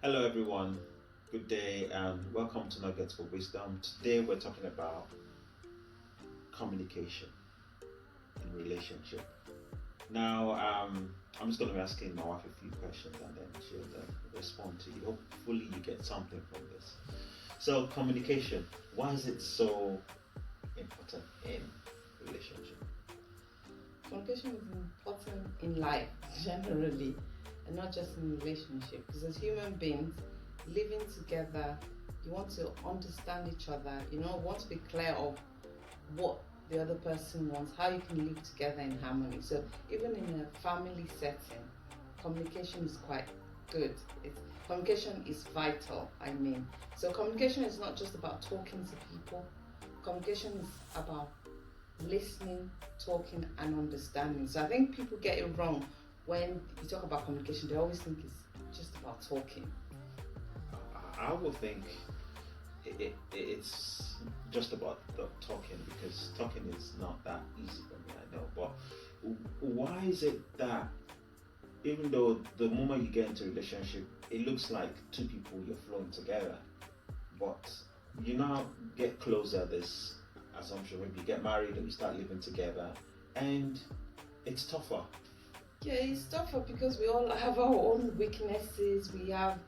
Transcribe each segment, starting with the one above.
Hello, everyone. Good day, and welcome to Nuggets for Wisdom. Today, we're talking about communication in relationship. Now, I'm just going to be asking my wife a few questions, and then she'll respond to you. Hopefully, you get something from this. So, communication. Why is it so important in relationship? Communication is important in life generally, and not just in relationship. Because as human beings living together, you want to understand each other. Want to be clear of what the other person wants, how you can live together in harmony. So even in a family setting, communication is quite good. Communication is vital. So communication is not just about talking to people. Communication is about listening, talking, and understanding. So I think people get it wrong when you talk about communication. They always think it's just about talking. I would think it's just about the talking because talking is not that easy for me, I know. But why is it that even though the moment you get into a relationship, it looks like two people you're flowing together, but you now get closer, this assumption, maybe you get married and you start living together, and it's tougher. Yeah, it's tougher because we all have our own weaknesses. We have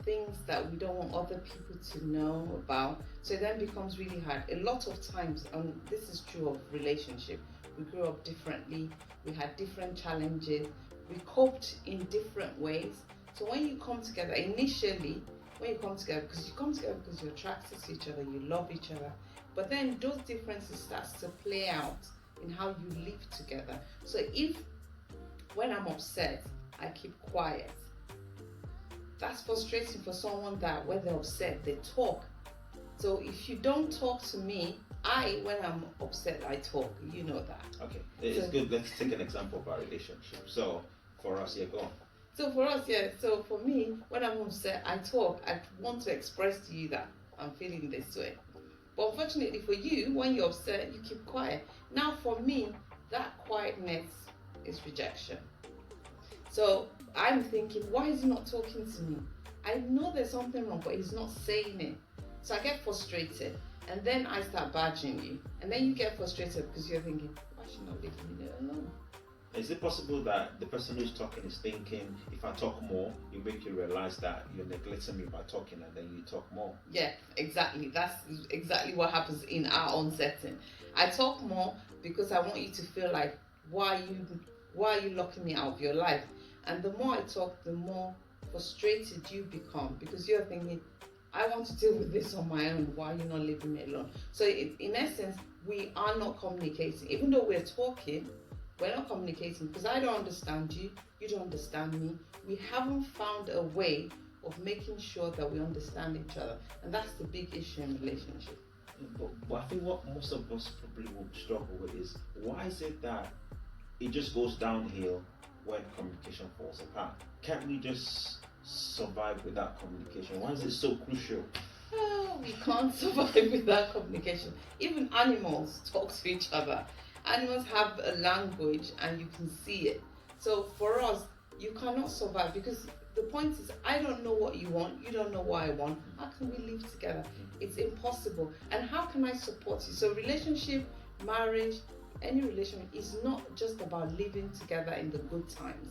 things that we don't want other people to know about. So it then becomes really hard. A lot of times, and this is true of relationship, we grew up differently. We had different challenges. We coped in different ways. So when you come together, initially, because you're attracted to each other, you love each other. But then those differences starts to play out in how you live together. So if when I'm upset, I keep quiet, that's frustrating for someone that when they're upset, they talk. So if you don't talk to me, when I'm upset, I talk. You know that. Okay, it's good. Let's take an example of our relationship. So for us, yeah, go on. So for us, yeah. So for me, when I'm upset, I talk. I want to express to you that I'm feeling this way. But unfortunately for you, when you're upset, you keep quiet. Now for me, that quietness is rejection. So I'm thinking, why is he not talking to me? I know there's something wrong, but he's not saying it. So I get frustrated, and then I start badgering you, and then you get frustrated because you're thinking, why is she not leaving me alone? Is it possible that the person who's talking is thinking, if I talk more, it make you realize that you're neglecting me by talking, and then you talk more? Yeah, exactly. That's exactly what happens in our own setting. I talk more because I want you to feel like, why are you locking me out of your life? And the more I talk, the more frustrated you become because you're thinking, I want to deal with this on my own. Why are you not leaving me alone? So in essence, we are not communicating. Even though we're talking, we're not communicating because I don't understand you. You don't understand me. We haven't found a way of making sure that we understand each other. And that's the big issue in relationship. But I think what most of us probably will struggle with is why is it that it just goes downhill when communication falls apart? Can't we just survive without communication? Why is it so crucial? Oh, we can't survive without communication. Even animals talk to each other. Animals have a language and you can see it. So for us, you cannot survive because the point is, I don't know what you want, you don't know what I want. How can we live together? It's impossible. And how can I support you? So relationship, marriage, any relationship is not just about living together in the good times.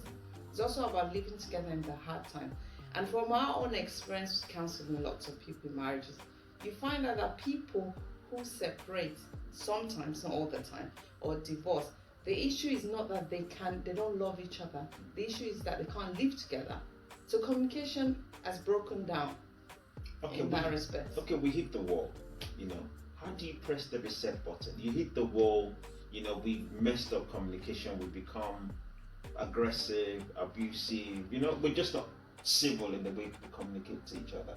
It's also about living together in the hard times. And from our own experience counseling lots of people in marriages, you find out that people who separate, sometimes, not all the time, or divorce, the issue is not that they don't love each other. The issue is that they can't live together. So communication has broken down in that respect. Okay, we hit the wall, How do you press the reset button? You hit the wall, we messed up communication, we become aggressive, abusive, we're just not civil in the way we communicate to each other.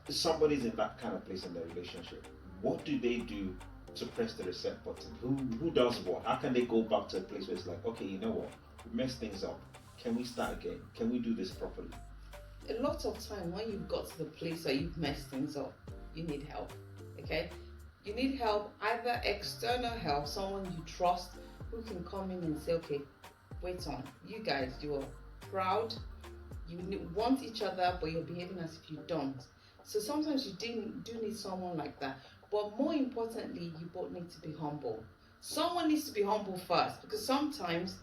Somebody's in that kind of place in their relationship. What do they do to press the reset button? Who does what? How can they go back to a place where it's like, okay, you know what? We messed things up. Can we start again? Can we do this properly? A lot of time when you've got to the place where you've messed things up, you need help. Okay? You need help, either external help, someone you trust who can come in and say, okay, wait on, you guys, you're proud, want each other, but you're behaving as if you don't. So sometimes you do need someone like that. But more importantly, you both need to be humble. Someone needs to be humble first, because sometimes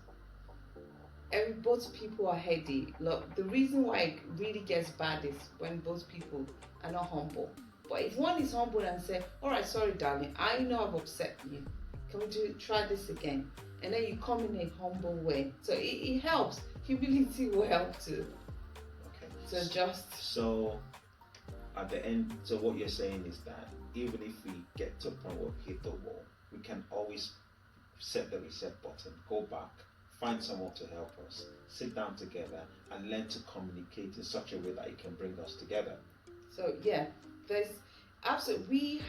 both people are heady. Look, the reason why it really gets bad is when both people are not humble. But if one is humble and say, "All right, sorry, darling, I know I've upset you. Can we try this again?" And then you come in a humble way. So it helps. Humility will help too. Okay. So just So at the end, so what you're saying is that even if we get to a point where we hit the wall, we can always set the reset button, go back, find someone to help us, sit down together, and learn to communicate in such a way that it can bring us together. So yeah, there's absolutely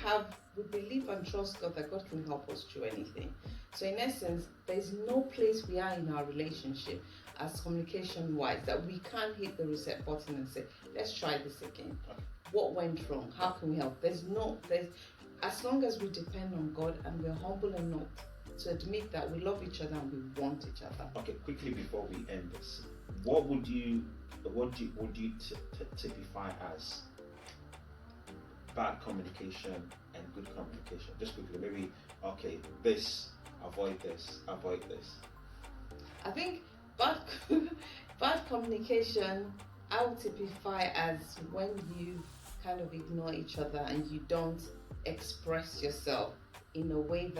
we believe and trust God that God can help us through anything. So in essence, there's no place we are in our relationship as communication wise that we can't hit the reset button and say, let's try this again. What went wrong? How can we help? There's as long as we depend on God and we're humble enough to admit that we love each other and we want each other. Okay, quickly before we end this, what would you typify as bad communication and good communication? Just quickly, maybe this, avoid this, avoid this. I think bad communication I would typify as when you kind of ignore each other and you don't express yourself in a way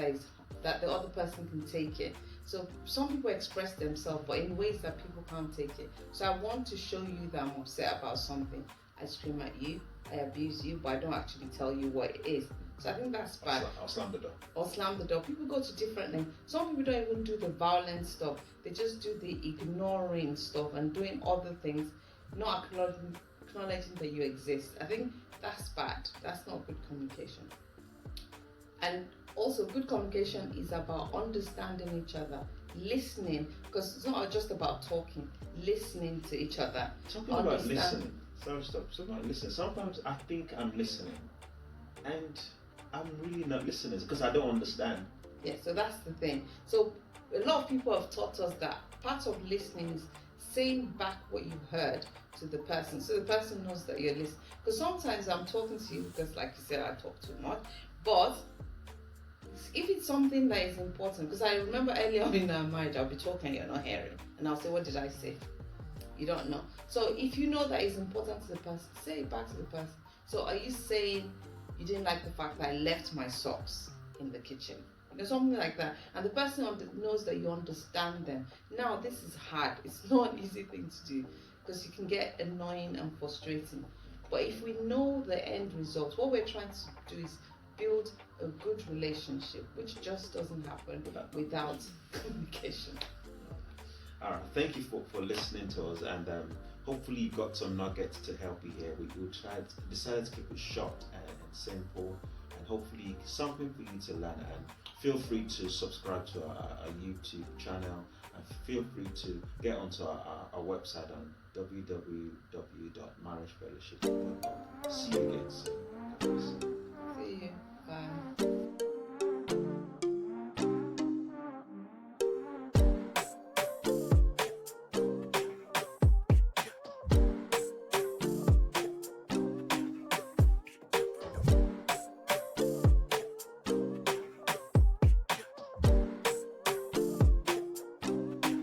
that the other person can take it. So some people express themselves, but in ways that people can't take it. So I want to show you that I'm upset about something. I scream at you, I abuse you, but I don't actually tell you what it is. So I think that's bad. I'll slam the door. Or slam the door. People go to different lengths. Some people don't even do the violent stuff. They just do the ignoring stuff and doing other things, not acknowledging that you exist. I think that's bad. That's not good communication. And also, good communication is about understanding each other, listening, because it's not just about talking, listening to each other. Talking about listening. Sorry, stop. Talking about listening. Sometimes I think I'm listening, and I'm really not listening because I don't understand. Yeah, so that's the thing. So a lot of people have taught us that part of listening is saying back what you heard to the person, so the person knows that you're listening. Because sometimes I'm talking to you because, like you said, I talk too much, but if it's something that is important, because I remember earlier on in our marriage, I'll be talking, you're not hearing, and I'll say, what did I say? You don't know. So if you know that it's important to the person, say it back to the person. So are you saying you didn't like the fact that I left my socks in the kitchen? Something like that. And the person knows that you understand them. Now, this is hard. It's not an easy thing to do because you can get annoying and frustrating. But if we know the end result, what we're trying to do is build a good relationship, which just doesn't happen without communication. All right, thank you for listening to us, and hopefully you got some nuggets to help you here. We decided to keep it short and simple, and hopefully something for you to learn. And feel free to subscribe to our YouTube channel, and feel free to get onto our website on www.marriagefellowship.com. See you again soon. See you. Bye.